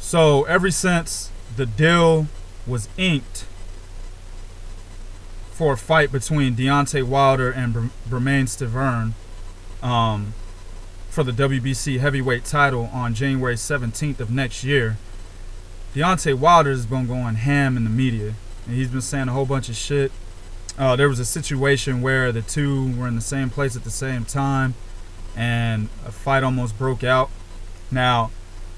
So ever since the deal was inked for a fight between Deontay Wilder and Bermane Stiverne for the WBC heavyweight title on January 17th of next year, Deontay Wilder has been going ham in the media, and he's been saying a whole bunch of shit. There was a situation where the two were in the same place at the same time, and a fight almost broke out. Now,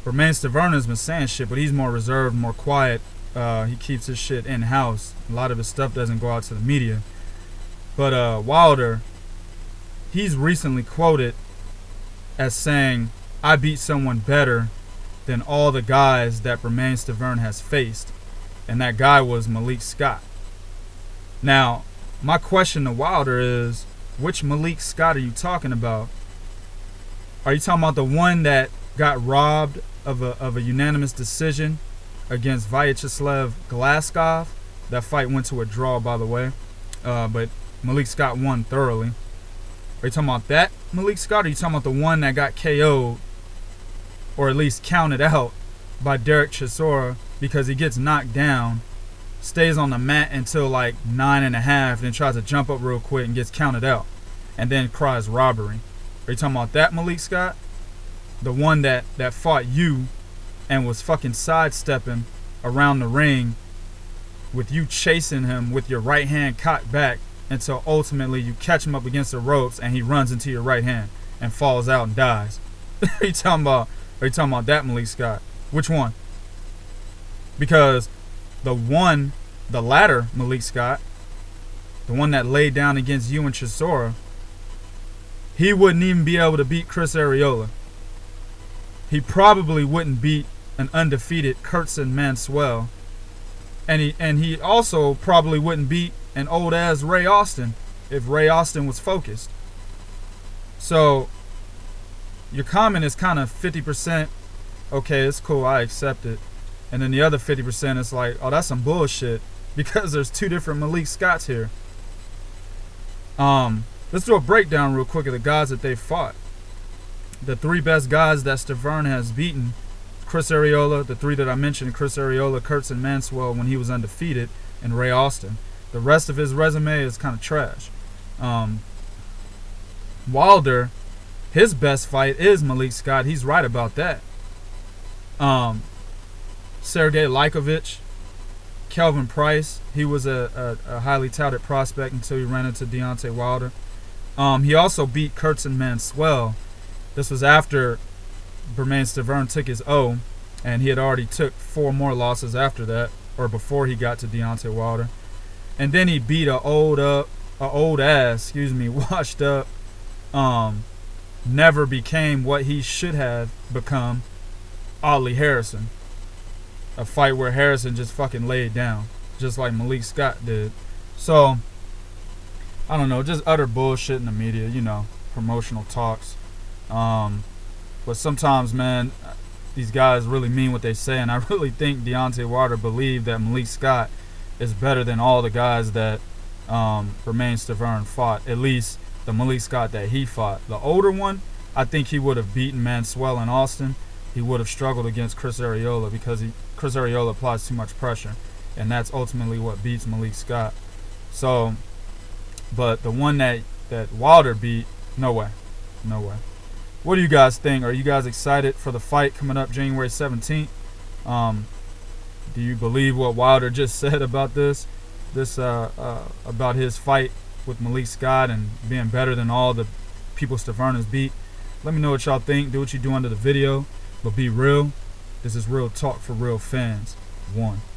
Bermane Stiverne has been saying shit, but he's more reserved, more quiet. He keeps his shit in-house. A lot of his stuff doesn't go out to the media. But Wilder, he's recently quoted as saying, "I beat someone better than all the guys that Bermane Stiverne has faced." And that guy was Malik Scott. Now, my question to Wilder is, which Malik Scott are you talking about? Are you talking about the one that got robbed of a unanimous decision against Vyacheslav Glasgow? That fight went to a draw, by the way, but Malik Scott won thoroughly. Are you talking about that Malik Scott, or are you talking about the one that got KO'd, or at least counted out, by Derek Chisora because he gets knocked down, stays on the mat until like 9.5, then tries to jump up real quick and gets counted out, and then cries robbery? Are you talking about that Malik Scott? The one that fought you and was fucking sidestepping around the ring with you chasing him with your right hand cocked back until ultimately you catch him up against the ropes and he runs into your right hand and falls out and dies? Are you talking about that Malik Scott? Which one? Because the latter Malik Scott, the one that laid down against you and Chisora, he wouldn't even be able to beat Chris Arreola. He probably wouldn't beat an undefeated Kurtzman Manswell. And he also probably wouldn't beat an old ass Ray Austin if Ray Austin was focused. So your comment is kind of 50%, okay, it's cool, I accept it. And then the other 50% is like, oh, that's some bullshit, because there's two different Malik Scotts here. Let's do a breakdown real quick of the guys that they fought. The three best guys that Stiverne has beaten: Chris Arreola, the three that I mentioned, Chris Arreola, Kurtzman Manswell when he was undefeated, and Ray Austin. The rest of his resume is kind of trash. Wilder, his best fight is Malik Scott. He's right about that. Sergey Likovich, Kelvin Price, he was a highly touted prospect until he ran into Deontay Wilder. He also beat Kurtzman Manswell. This was after Bermane Stiverne took his O, and he had already took 4 more losses after that, or before he got to Deontay Wilder. And then he beat a washed up, never became what he should have become, Ollie Harrison. A fight where Harrison just fucking laid down, just like Malik Scott did. So, I don't know, just utter bullshit in the media, you know, promotional talks. But sometimes, man, these guys really mean what they say, and I really think Deontay Wilder believed that Malik Scott is better than all the guys that Bermane Stiverne fought, at least the Malik Scott that he fought. The older one, I think he would have beaten Manswell and Austin. He would have struggled against Chris Arreola because Chris Arreola applies too much pressure, and that's ultimately what beats Malik Scott. So, but the one that Wilder beat, no way. No way. What do you guys think? Are you guys excited for the fight coming up January 17th? Do you believe what Wilder just said about about his fight with Malik Scott and being better than all the people Stiverne has beat? Let me know what y'all think. Do what you do under the video, but be real. This is real talk for real fans. 1.